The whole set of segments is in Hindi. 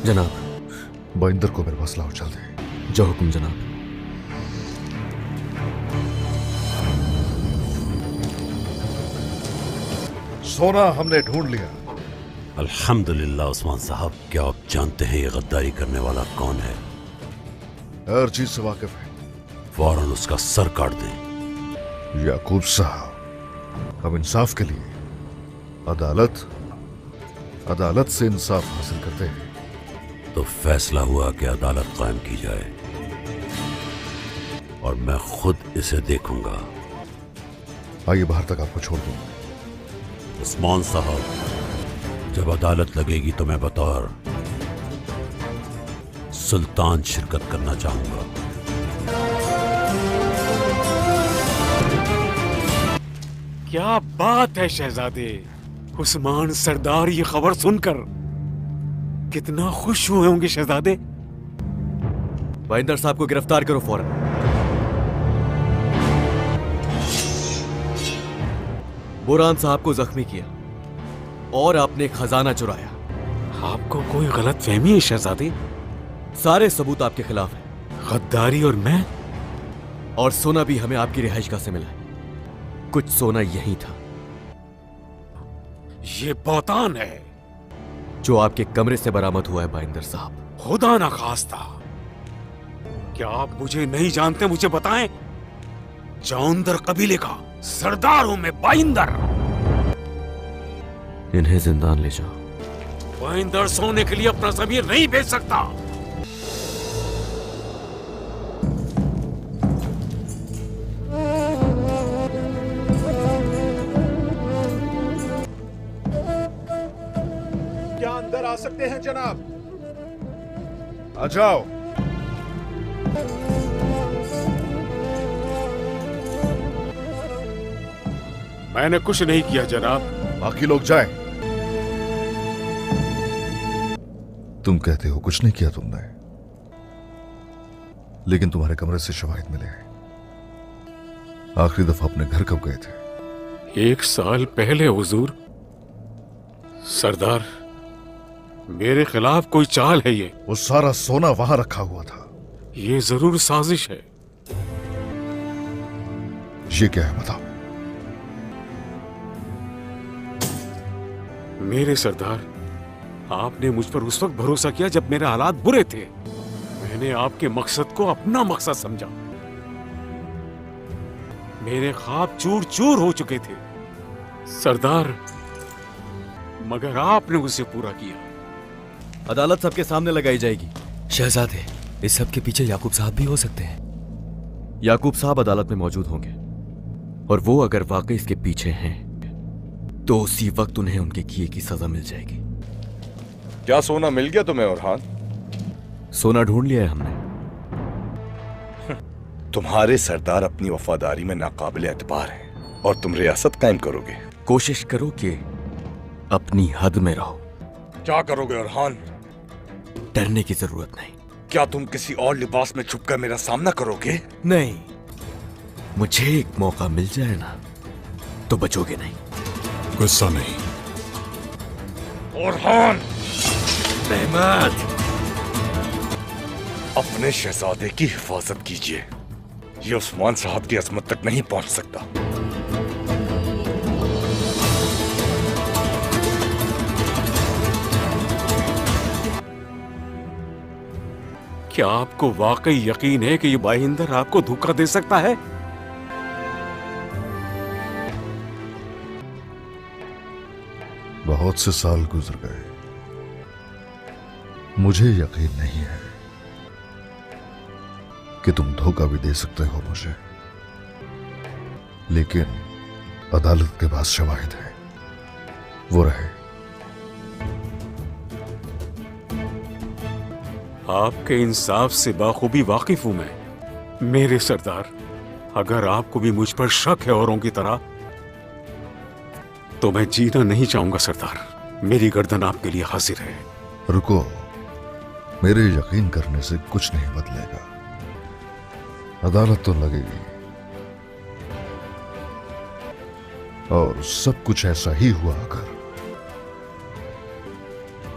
जनाब, बाइंदर को मेरे पास लाओ जल्दी। जो हुक्म जनाब। सोना हमने ढूंढ लिया। अल्हम्दुलिल्लाह उस्मान साहब, क्या आप जानते हैं ये गद्दारी करने वाला कौन है? हर चीज से वाकिफ है। फौरन उसका सर काट दें। याकूब साहब, हम इंसाफ के लिए अदालत से इंसाफ हासिल करते हैं। तो फैसला हुआ कि अदालत कायम की जाए और मैं खुद इसे देखूंगा। आइए बाहर तक आपको छोड़ दूं। उस्मान साहब, जब अदालत लगेगी तो मैं बतौर सुल्तान शिरकत करना चाहूंगा। क्या बात है शहजादे। उस्मान सरदार ये खबर सुनकर कितना खुश हुए होंगे शहजादे। बाइंदर साहब को गिरफ्तार करो फौरन। बुरहान साहब को जख्मी किया और आपने खजाना चुराया। आपको कोई गलत फहमी है शहजादे? सारे सबूत आपके खिलाफ हैं। गद्दारी और मैं? और सोना भी हमें आपकी रिहाइश से मिला है। कुछ सोना यही था। ये बौतान है जो आपके कमरे से बरामद हुआ है बाइंदर साहब। खुदा ना खास्ता। क्या आप मुझे नहीं जानते? मुझे बताएं। जौंदर कबीले का सरदार हूं मैं, बाइंदर। इन्हें जिंदान ले जाओ। बाइंदर सोने के लिए अपना ज़मीर नहीं बेच सकता। क्या अंदर आ सकते हैं जनाब? आ जाओ। मैंने कुछ नहीं किया जनाब। बाकी लोग जाएं। तुम कहते हो कुछ नहीं किया तुमने, लेकिन तुम्हारे कमरे से शवाहिद मिले हैं। आखिरी दफा अपने घर कब गए थे? 1 साल पहले हुजूर। सरदार, मेरे खिलाफ कोई चाल है ये। वो सारा सोना वहां रखा हुआ था। ये जरूर साजिश है। ये क्या है बताओ। मेरे सरदार, आपने मुझ पर उस वक्त भरोसा किया जब मेरे हालात बुरे थे। मैंने आपके मकसद को अपना मकसद समझा। मेरे ख्वाब चूर चूर हो चुके थे सरदार, मगर आपने उसे पूरा किया। अदालत सबके सामने लगाई जाएगी। शहजादे, इस सब के पीछे याकूब साहब भी हो सकते हैं। याकूब साहब अदालत में मौजूद होंगे और वो अगर वाकई इसके पीछे हैं तो उसी वक्त उन्हें उनके किए की सजा मिल जाएगी। क्या सोना मिल गया तुम्हें ओरहान? सोना ढूंढ लिया है हमने। तुम्हारे सरदार अपनी वफादारी में नाकाबिल एतबार हैं और तुम रियासत कायम करोगे। कोशिश करो कि अपनी हद में रहो। क्या करोगे ओरहान? डरने की जरूरत नहीं। क्या तुम किसी और लिबास में छुपकर मेरा सामना करोगे? नहीं, मुझे एक मौका मिल जाए ना तो बचोगे नहीं। गुस्सा नहीं। ओरहान, रहमत, अपने शहजादे की हिफाजत कीजिए। ये उस्मान साहब की अजमत तक नहीं पहुंच सकता। क्या आपको वाकई यकीन है कि ये बाइंदर आपको धोखा दे सकता है? बहुत से साल गुजर गए, मुझे यकीन नहीं है कि तुम धोखा भी दे सकते हो मुझे, लेकिन अदालत के पास शवाहिद है, वो रहे। आपके इंसाफ से बाखूबी वाकिफ हूं मैं मेरे सरदार। अगर आपको भी मुझ पर शक है औरों की तरह, तो मैं जीना नहीं चाहूंगा सरदार। मेरी गर्दन आपके लिए हाजिर है। रुको, मेरे यकीन करने से कुछ नहीं बदलेगा। अदालत तो लगेगी और सब कुछ ऐसा ही हुआ अगर,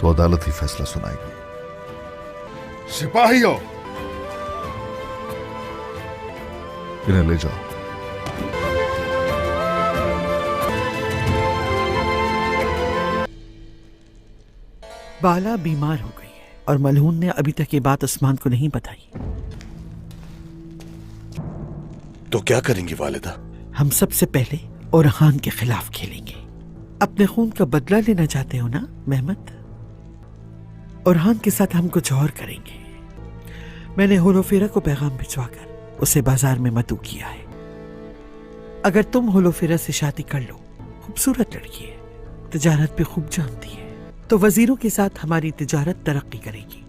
तो अदालत ही फैसला सुनाएगी। सिपाहियों, इन्हें ले जाओ। बाला बीमार हो गई है और मलहून ने अभी तक ये बात उस्मान को नहीं बताई। तो क्या करेंगी वालिदा? हम सबसे पहले ओरहान के खिलाफ खेलेंगे। अपने खून का बदला लेना चाहते हो ना मेहमत? ओरहान के साथ हम कुछ और करेंगे। मैंने होलोफेरा को पैगाम भिजवाकर उसे बाजार में मदऊ किया है। अगर तुम होलोफेरा से शादी कर लो, खूबसूरत लड़की है, तिजारत भी खूब जानती है, तो वजीरों के साथ हमारी तिजारत तरक्की करेगी।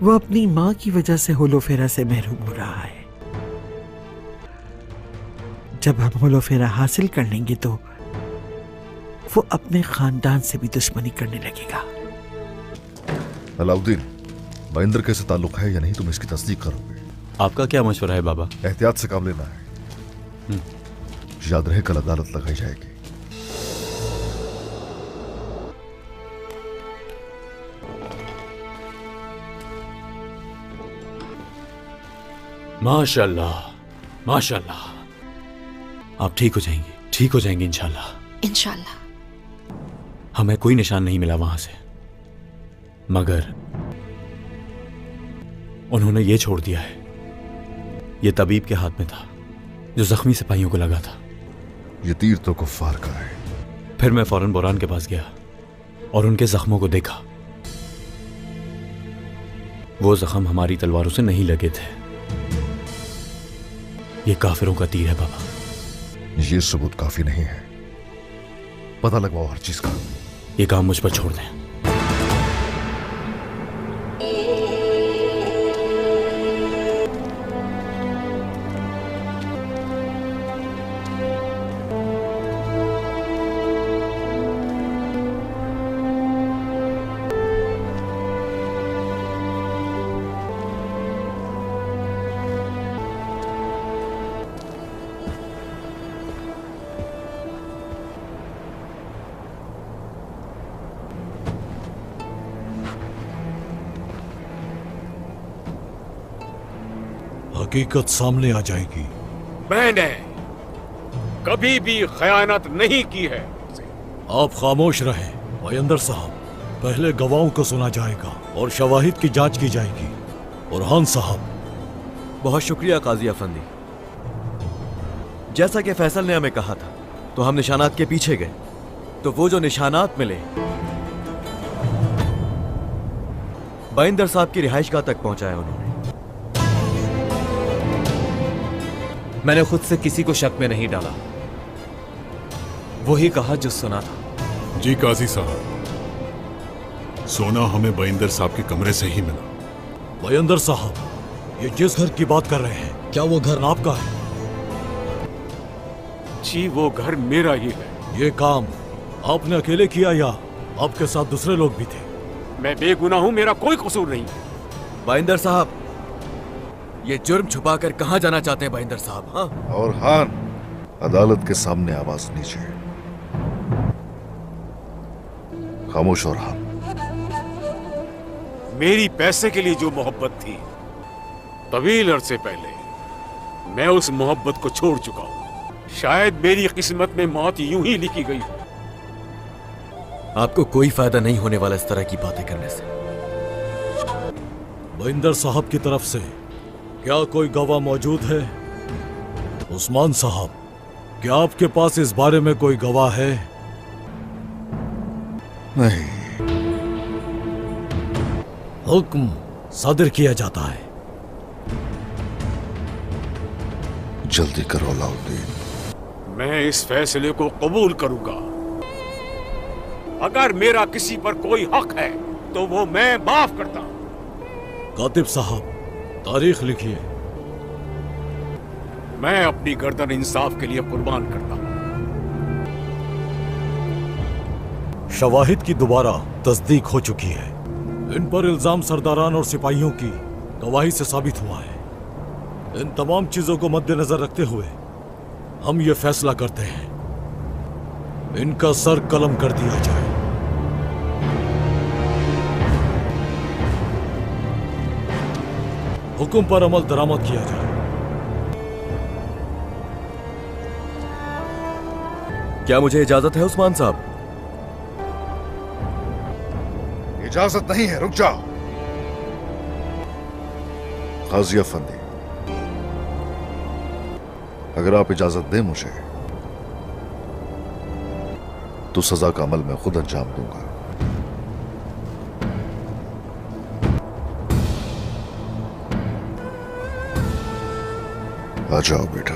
वो अपनी माँ की वजह से होलोफेरा से महरूम हो रहा है। जब हम होलोफेरा हासिल कर लेंगे तो वो अपने खानदान से भी दुश्मनी करने लगेगा। अलाउद्दीन, महेंद्र के से ताल्लुक है या नहीं, तुम इसकी तस्दीक करोगे। आपका क्या मशवरा है बाबा? एहतियात से काम लेना है। याद रहे, कल अदालत लगाई जाएगी। माशाल्लाह, माशाल्लाह। आप ठीक हो जाएंगी, ठीक हो जाएंगी इंशाल्लाह। इंशाल्लाह। हमें कोई निशान नहीं मिला वहां से, मगर उन्होंने ये छोड़ दिया है, ये तबीब के हाथ में था जो जख्मी सिपाहियों को लगा था। ये तीर तो कुफ्फार का है। फिर मैं फौरन बोरान के पास गया और उनके जख्मों को देखा। वो जख्म हमारी तलवारों से नहीं लगे थे, ये काफिरों का तीर है बाबा। ये सबूत काफी नहीं है, पता लगवाओ हर चीज का। ये काम मुझ पर छोड़ दें। हकीकत सामने आ जाएगी। मैंने कभी भी खयानत नहीं की है। आप खामोश रहें महेंद्र साहब। पहले गवाहों को सुना जाएगा और शवाहिद की जांच की जाएगी। ओरहान साहब। बहुत शुक्रिया काजी अफंदी। जैसा कि फैसल ने हमें कहा था, तो हम निशानात के पीछे गए, तो वो जो निशानात मिले बाइंदर साहब की रिहाइशगाह तक पहुंचाया उन्होंने। मैंने खुद से किसी को शक में नहीं डाला, वही कहा जो सुना था। जी काजी साहब, सोना हमें बइंदर साहब के कमरे से ही मिला। महेंद्र साहब, ये जिस घर की बात कर रहे हैं, क्या वो घर आपका है? जी वो घर मेरा ही है। ये काम आपने अकेले किया या आपके साथ दूसरे लोग भी थे? मैं बेगुनाह हूं, मेरा कोई कसूर नहीं। बाइंदर साहब, ये जुर्म छुपाकर कहां जाना चाहते हैं बाइंदर साहब? हाँ? और हान, अदालत के सामने आवाज नीचे। खामोश और हान। मेरी पैसे के लिए जो मोहब्बत थी, तवील अरसे पहले मैं उस मोहब्बत को छोड़ चुका हूं। शायद मेरी किस्मत में मौत यूं ही लिखी गई। आपको कोई फायदा नहीं होने वाला इस तरह की बातें करने से। महेंद्र साहब की तरफ से क्या कोई गवाह मौजूद है? उस्मान साहब, क्या आपके पास इस बारे में कोई गवाह है? नहीं। हुक्म सादिर किया जाता है। जल्दी करो अलाउद्दीन। मैं इस फैसले को कबूल करूंगा। अगर मेरा किसी पर कोई हक है तो वो मैं माफ करता हूं। कातिब साहब, तारीख लिखिए। मैं अपनी गर्दन इंसाफ के लिए कुर्बान करता हूं। शवाहिद की दोबारा तस्दीक हो चुकी है। इन पर इल्जाम सरदारान और सिपाहियों की गवाही से साबित हुआ है। इन तमाम चीजों को मद्देनजर रखते हुए हम ये फैसला करते हैं, इनका सर कलम कर दिया जाए। हुक्म पर अमल दरामद किया जाए। क्या मुझे इजाजत है उस्मान साहब? इजाजत नहीं है, रुक जाओ। गाजी अफंदी, अगर आप इजाजत दें मुझे तो सजा का अमल मैं खुद अंजाम दूंगा। आ जाओ बेटा।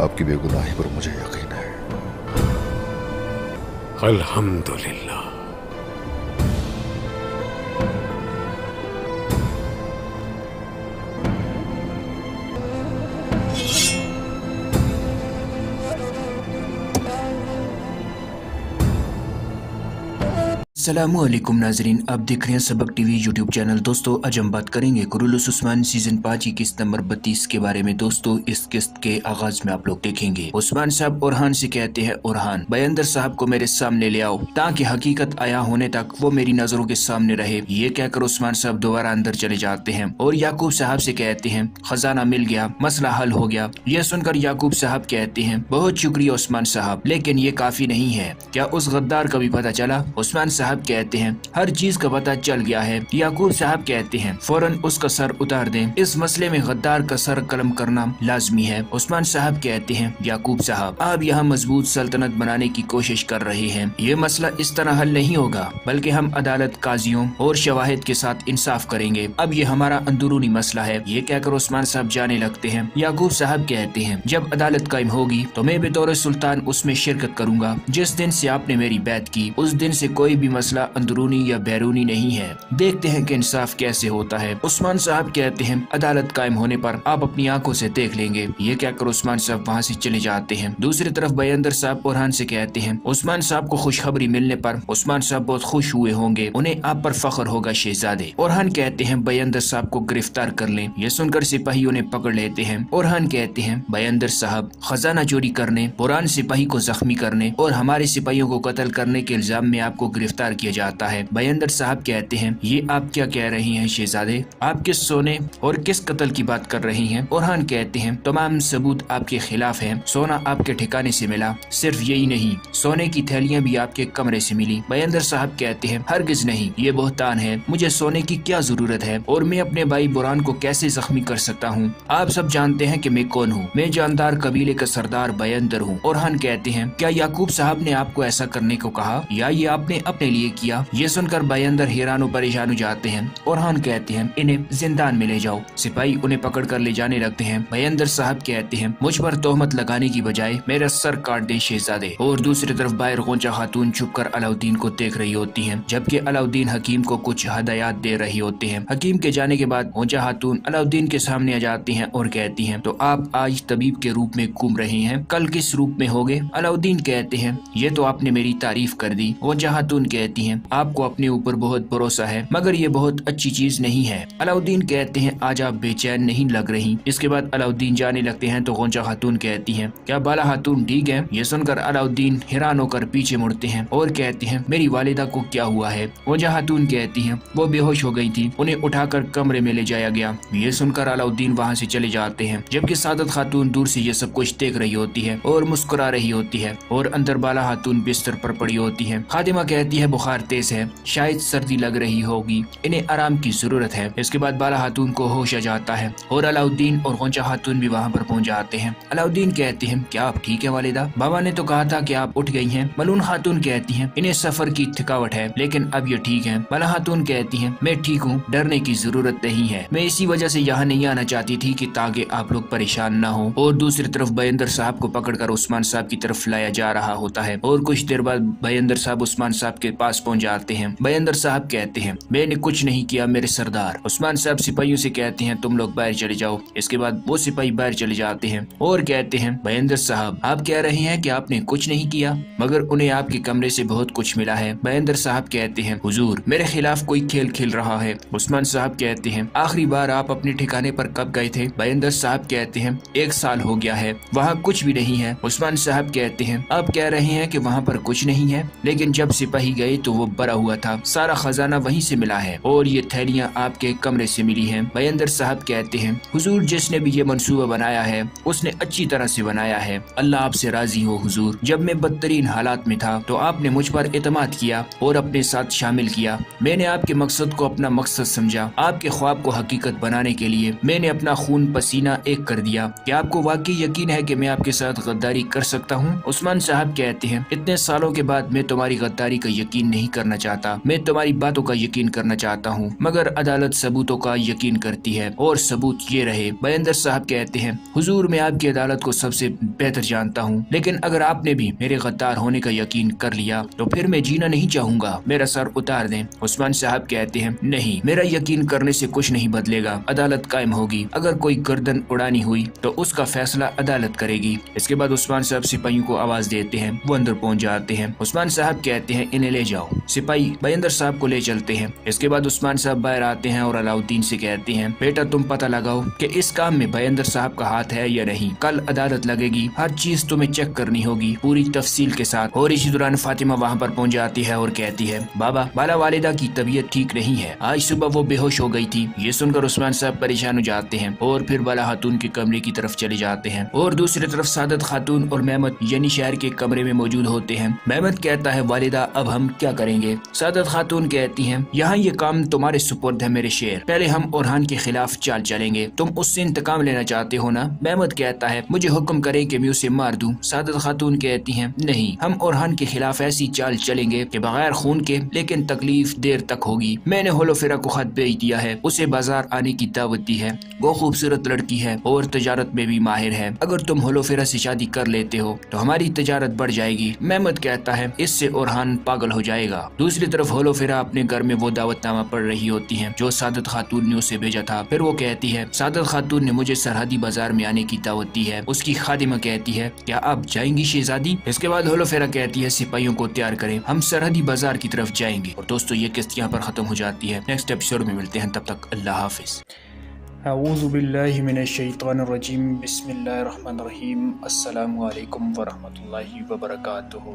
आपकी बेगुनाही पर मुझे यकीन है। अल्हम्दुलिल्लाह। अस्सलामुअलैकुम नाजरीन, आप देख रहे हैं सबक टीवी यूट्यूब चैनल। दोस्तों आज हम बात करेंगे कुरुलुस उस्मान सीजन 5 की किस्त नंबर 32 के बारे में। दोस्तों इस किस्त के आगाज में आप लोग देखेंगे उस्मान साहब ओरहान से कहते हैं, ओरहान बयंदर साहब को मेरे सामने ले आओ ताकि हकीकत आया होने तक वो मेरी नजरों के सामने रहे। ये कहकर उस्मान साहब दोबारा अंदर चले जाते हैं और याकूब साहब से कहते हैं खजाना मिल गया, मसला हल हो गया। यह सुनकर याकूब साहब कहते हैं बहुत शुक्रिया उस्मान साहब, लेकिन ये काफी नहीं है। क्या उस गद्दार का भी पता चला? उस्मान साहब कहते हैं हर चीज का पता चल गया है। याकूब साहब कहते हैं फौरन उसका सर उतार दें, इस मसले में गद्दार का सर कलम करना लाजमी है। उस्मान साहब कहते हैं याकूब साहब आप यहाँ मजबूत सल्तनत बनाने की कोशिश कर रहे हैं, ये मसला इस तरह हल नहीं होगा, बल्कि हम अदालत, काजियों और शवाहिद के साथ इंसाफ करेंगे। अब ये हमारा अंदरूनी मसला है। ये कहकर उस्मान साहब जाने लगते हैं। याकूब साहब कहते हैं जब अदालत कायम होगी तो मैं बतौर सुल्तान उसमें शिरकत करूंगा। जिस दिन से आपने मेरी बैत की उस दिन से कोई भी मसला अंदरूनी या बैरूनी नहीं है। देखते हैं कि इंसाफ कैसे होता है। उस्मान साहब कहते हैं अदालत कायम होने पर आप अपनी आंखों से देख लेंगे। ये कहकर उस्मान साहब वहाँ से चले जाते हैं। दूसरी तरफ बयंदर साहब ओरहान से कहते हैं उस्मान साहब को खुशखबरी मिलने पर उस्मान साहब बहुत खुश हुए होंगे, उन्हें आप पर फख्र होगा शहजादे। ओरहान कहते हैं बयंदर साहब को गिरफ्तार कर लें। ये सुनकर सिपाही उन्हें पकड़ लेते हैं। ओरहान कहते हैं बयंदर साहब खजाना चोरी करने, पुरान सिपाही को जख्मी करने और हमारे सिपाहियों को कत्ल करने के इल्जाम में आपको गिरफ्तार किया जाता है। बयंदर साहब कहते हैं ये आप क्या कह रही हैं शहजादे, आप किस सोने और किस कत्ल की बात कर रही हैं? ओरहान कहते हैं तमाम सबूत आपके खिलाफ हैं। सोना आपके ठिकाने से मिला, सिर्फ यही नहीं सोने की थैलियां भी आपके कमरे से मिली। बयंदर साहब कहते हैं हरगिज नहीं, ये बहतान है, मुझे सोने की क्या जरूरत है और मैं अपने भाई बुरान को कैसे जख्मी कर सकता हूँ? आप सब जानते हैं कि मैं कौन हूँ, मैं जानदार कबीले का सरदार बयंदर हूँ। ओरहान कहते हैं क्या याकूब साहब ने आपको ऐसा करने को कहा या ये आपने अपने लिए किया? ये सुनकर बयंदर हैरान और परेशान हो जाते हैं। ओरहान कहते हैं इन्हें जिंदान में ले जाओ। सिपाही उन्हें पकड़ कर ले जाने लगते हैं। बयंदर साहब कहते हैं मुझ पर तोहमत लगाने की बजाय मेरा सर काट दे शहजादे। और दूसरी तरफ बाहर गौंचा खातून छुपकर अलाउद्दीन को देख रही होती हैं, जबकि अलाउद्दीन हकीम को कुछ हदायत दे रही होते हैं। हकीम के जाने के बाद गौंचा खातून अलाउद्दीन के सामने आ जाती हैं और कहती हैं तो आप आज तबीब के रूप में घूम रहे हैं, कल किस रूप में होगे? अलाउद्दीन कहते हैं ये तो आपने मेरी तारीफ कर दी। गौंचा खातून कहती हैं आपको अपने ऊपर बहुत भरोसा है, मगर ये बहुत अच्छी चीज नहीं है। अलाउद्दीन कहते हैं आज आप बेचैन नहीं लग रही। इसके बाद अलाउद्दीन जाने लगते हैं तो गौंचा खातून कहती हैं क्या बाला खातून ठीक है? ये सुनकर अलाउद्दीन हैरान होकर पीछे मुड़ते हैं और कहते हैं मेरी वालिदा को क्या हुआ है? गौंचा खातून कहती हैं वो बेहोश हो गई थी, उन्हें उठाकर कमरे में ले जाया गया। ये सुनकर अलाउद्दीन वहाँ से चले जाते हैं, जबकि सादत खातून दूर से ये सब कुछ देख रही होती है और मुस्कुरा रही होती है और अंदर बाला खातून बिस्तर पर पड़ी होती है। खादिमा कहती है बुखार तेज है, शायद सर्दी लग रही होगी, इन्हें आराम की जरूरत है। इसके बाद बाला खातून को होश आ जाता है और अलाउद्दीन और गौंचा खातून भी वहाँ पर पहुँच जाते हैं। अलाउद्दीन कहते हैं क्या आप ठीक है वालिदा? बाबा ने तो कहा था कि आप उठ गई हैं। मलून खातून कहती हैं इन्हें सफर की थकावट है, लेकिन अब ये ठीक है। बाला खातून कहती हैं मैं ठीक हूँ, डरने की जरूरत नहीं है, मैं इसी वजह से यहाँ नहीं आना चाहती थी कि ताकि आप लोग परेशान न हो। और दूसरी तरफ बयंदर साहब को पकड़कर उस्मान साहब की तरफ लाया जा रहा होता है और कुछ देर बाद बयंदर साहब उस्मान साहब के पास पहुंच जाते हैं। बयंदर साहब कहते हैं मैंने कुछ नहीं किया मेरे सरदार। उस्मान साहब सिपाहियों से कहते हैं तुम लोग बाहर चले जाओ। इसके बाद वो सिपाही बाहर चले जाते हैं और कहते हैं बयंदर साहब आप कह रहे हैं कि आपने कुछ नहीं किया, मगर उन्हें आपके कमरे से बहुत कुछ मिला है। बयंदर साहब कहते हैं हुजूर मेरे खिलाफ कोई खेल खेल रहा है। उस्मान साहब कहते हैं आखिरी बार आप अपने ठिकाने पर कब गए थे? बयंदर साहब कहते हैं 1 साल हो गया है, वहाँ कुछ भी नहीं है। उस्मान साहब कहते हैं आप कह रहे हैं कि वहाँ पर कुछ नहीं है, लेकिन जब सिपाही गए तो वो भरा हुआ था, सारा खजाना वहीं से मिला है और ये थैलियाँ आपके कमरे से मिली हैं। बयंदर साहब कहते हैं हुजूर जिसने भी ये मंसूबा बनाया है उसने अच्छी तरह से बनाया है, अल्लाह आपसे राजी हो हुजूर। जब मैं बदतरीन हालात में था तो आपने मुझ पर एतमाद किया और अपने साथ शामिल किया। मैंने आपके मकसद को अपना मकसद समझा, आपके ख्वाब को हकीकत बनाने के लिए मैंने अपना खून पसीना एक कर दिया। क्या आपको वाकई यकीन है कि मैं आपके साथ गद्दारी कर सकता हूँ? उस्मान साहब कहते हैं इतने सालों के बाद मैं तुम्हारी गद्दारी का यकीन नहीं करना चाहता, मैं तुम्हारी बातों का यकीन करना चाहता हूँ, मगर अदालत सबूतों का यकीन करती है और सबूत ये रहे। बयंदर साहब कहते हैं हुजूर मैं आपकी अदालत को सबसे बेहतर जानता हूँ, लेकिन अगर आपने भी मेरे गद्दार होने का यकीन कर लिया तो फिर मैं जीना नहीं चाहूँगा, मेरा सर उतार दें। उस्मान साहब कहते हैं नहीं, मेरा यकीन करने से कुछ नहीं बदलेगा, अदालत कायम होगी, अगर कोई गर्दन उड़ानी हुई तो उसका फैसला अदालत करेगी। इसके बाद उस्मान साहब सिपाहियों को आवाज देते हैं, वो अंदर पहुंच जाते हैं। उस्मान साहब कहते हैं इन्हें ले जाओ। सिपाही बयंदर साहब को ले चलते हैं। इसके बाद उस्मान साहब बाहर आते हैं और अलाउद्दीन से कहते हैं बेटा तुम पता लगाओ कि इस काम में बयंदर साहब का हाथ है या नहीं, कल अदालत लगेगी, हर चीज तुम्हें चेक करनी होगी पूरी तफसील के साथ। और इसी दौरान फातिमा वहाँ पर पहुँच जाती है और कहती है बाबा बाला वालिदा की तबीयत ठीक नहीं है, आज सुबह वो बेहोश हो गई थी। ये सुनकर उस्मान साहब परेशान हो जाते हैं और फिर बाला खातून के कमरे की तरफ चले जाते हैं और दूसरी तरफ सादत खातून और मेहमद यानी शहर के कमरे में मौजूद होते हैं। मेहमद कहता है वालिदा अब हम क्या करेंगे? सादत खातून कहती हैं यहाँ ये काम तुम्हारे सुपुर्द है मेरे शेर, पहले हम ओरहान के खिलाफ चाल चलेंगे, तुम उससे इंतकाम लेना चाहते हो ना? मेहमद कहता है मुझे हुक्म करें कि मैं उसे मार दूं। सादत खातून कहती हैं नहीं, हम ओरहान के खिलाफ ऐसी चाल चलेंगे कि बगैर खून के, लेकिन तकलीफ देर तक होगी। मैंने होलोफेरा को खत भेज दिया है, उसे बाजार आने की दावत दी है, वो खूबसूरत लड़की है और तजारत में भी माहिर है, अगर तुम होलोफेरा से शादी कर लेते हो तो हमारी तजारत बढ़ जाएगी। मेहमद कहता है इससे ओरहान पागल हो जाएगा। दूसरी तरफ होलोफेरा अपने घर में वो दावतनामा पढ़ रही होती है जो सादत खातून ने उसे भेजा था। फिर वो कहती है सादत खातून ने मुझे सरहदी बाजार में आने की दावत दी है। उसकी खादिमा कहती है क्या आप जाएंगी शहजादी? इसके बाद होलोफेरा कहती है सिपाहियों को तैयार करें, हम सरहदी बाजार की तरफ जाएंगे। और दोस्तों ये किस्त यहाँ पर खत्म हो जाती है, नेक्स्ट एपिसोड में मिलते हैं, तब तक अल्लाह हाफिज। अऊज़ु बिल्लाहि मिनश्शैतानिर्रजीम, बिस्मिल्लाहिर्रहमानिर्रहीम, अस्सलामु अलैकुम वरहमतुल्लाहि वबरकातुहू।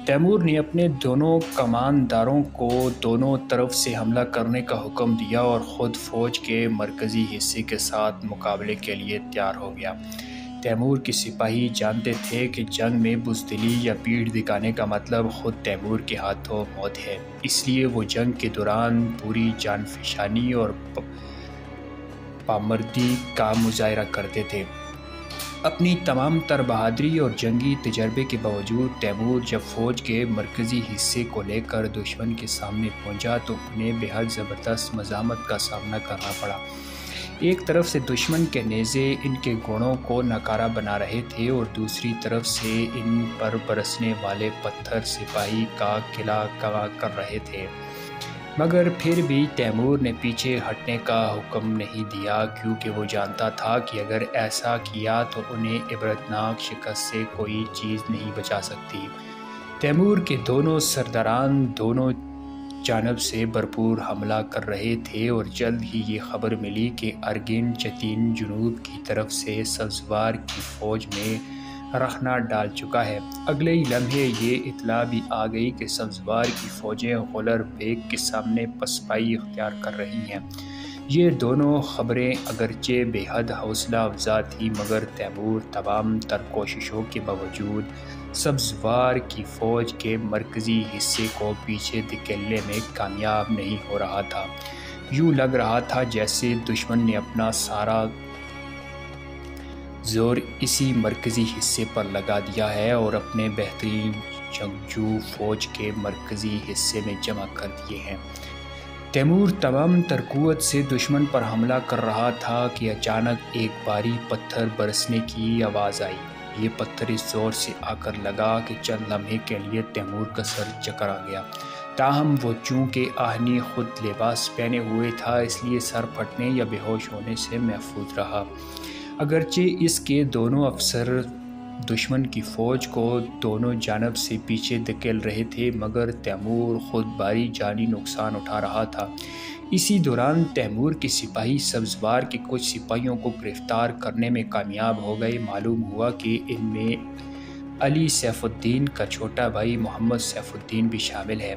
तैमूर ने अपने दोनों कमानदारों को दोनों तरफ से हमला करने का हुक्म दिया और ख़ुद फ़ौज के मरकज़ी हिस्से के साथ मुकाबले के लिए तैयार हो गया। तैमूर के सिपाही जानते थे कि जंग में बुज़दिली या पीठ दिखाने का मतलब ख़ुद तैमूर के हाथों मौत है, इसलिए वो जंग के दौरान पूरी जानफशानी और पामर्दी का मुजाहरा करते थे। अपनी तमाम तर बहादुरी और जंगी तजर्बे के बावजूद तैमूर जब फ़ौज के मरकज़ी हिस्से को लेकर दुश्मन के सामने पहुंचा तो उन्हें बेहद ज़बरदस्त मज़ामत का सामना करना पड़ा। एक तरफ से दुश्मन के नेज़े इनके घोड़ों को नकारा बना रहे थे और दूसरी तरफ से इन पर बरसने वाले पत्थर सिपाही का किला कर रहे थे, मगर फिर भी तैमूर ने पीछे हटने का हुक्म नहीं दिया, क्योंकि वो जानता था कि अगर ऐसा किया तो उन्हें इबरतनाक शिकस्त से कोई चीज़ नहीं बचा सकती। तैमूर के दोनों सरदारान दोनों जानब से भरपूर हमला कर रहे थे और जल्द ही ये खबर मिली कि अर्गिन चतीन जुनूब की तरफ से सब्ज़वार की फ़ौज में रखना डाल चुका है। अगले ही लम्हे ये इतला भी आ गई कि सब्ज़वार की फ़ौजें गुलर बेग के सामने पसपाई इख्तियार कर रही हैं। ये दोनों ख़बरें अगरचे बेहद हौसला अफजा थी, मगर तैमूर तमाम तर कोशिशों के बावजूद सब्ज़वार की फ़ौज के मरकज़ी हिस्से को पीछे धकेलने में कामयाब नहीं हो रहा था। यूँ लग रहा था जैसे दुश्मन ने अपना सारा ज़ोर इसी मरकज़ी हिस्से पर लगा दिया है और अपने बेहतरीन जंगजू फ़ौज के मरकज़ी हिस्से में जमा कर दिए हैं। तैमूर तमाम तरकुवत से दुश्मन पर हमला कर रहा था कि अचानक एक भारी पत्थर बरसने की आवाज़ आई। ये पत्थर इस जोर से आकर लगा कि चंद लम्हे के लिए तैमूर का सर चकर आ गया। ताहम वो चूँकि आहनी खुद लिबास पहने हुए था, इसलिए सर फटने या बेहोश होने से महफूज रहा। अगरचे इसके दोनों अफसर दुश्मन की फ़ौज को दोनों जानब से पीछे धकेल रहे थे, मगर तैमूर खुद भारी जानी नुकसान उठा रहा था। इसी दौरान तैमूर के सिपाही सब्ज़वार के कुछ सिपाहियों को गिरफ्तार करने में कामयाब हो गए। मालूम हुआ कि इनमें अली सैफुद्दीन का छोटा भाई मोहम्मद सैफुद्दीन भी शामिल है।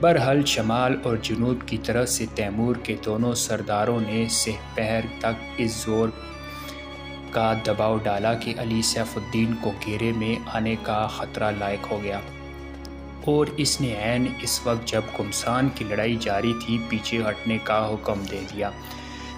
बहरहाल शमाल और जुनूब की तरफ से तैमूर के दोनों सरदारों ने सहपहर तक इस जोर का दबाव डाला कि अली सैफुद्दीन को घेरे में आने का ख़तरा लायक हो गया और इसने ऐन इस वक्त जब घुमसान की लड़ाई जारी थी पीछे हटने का हुक्म दे दिया।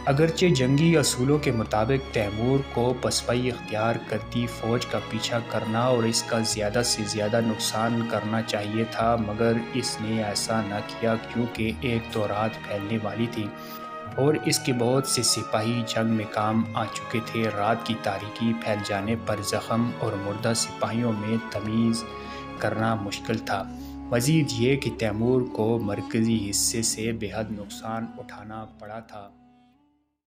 अगरचे जंगी असूलों के मुताबिक तैमूर को पसपाई इख्तियार करती फ़ौज का पीछा करना और इसका ज़्यादा से ज़्यादा नुकसान करना चाहिए था, मगर इसने ऐसा न किया क्योंकि एक तो रात फैलने वाली थी और इसके बहुत से सिपाही जंग में काम आ चुके थे। रात की तारीकी फैल जाने पर ज़ख़म और मुर्दा सिपाहियों में तमीज़ करना मुश्किल था। मज़ीद ये कि तैमूर को मरकज़ी हिस्से से बेहद नुकसान उठाना पड़ा था।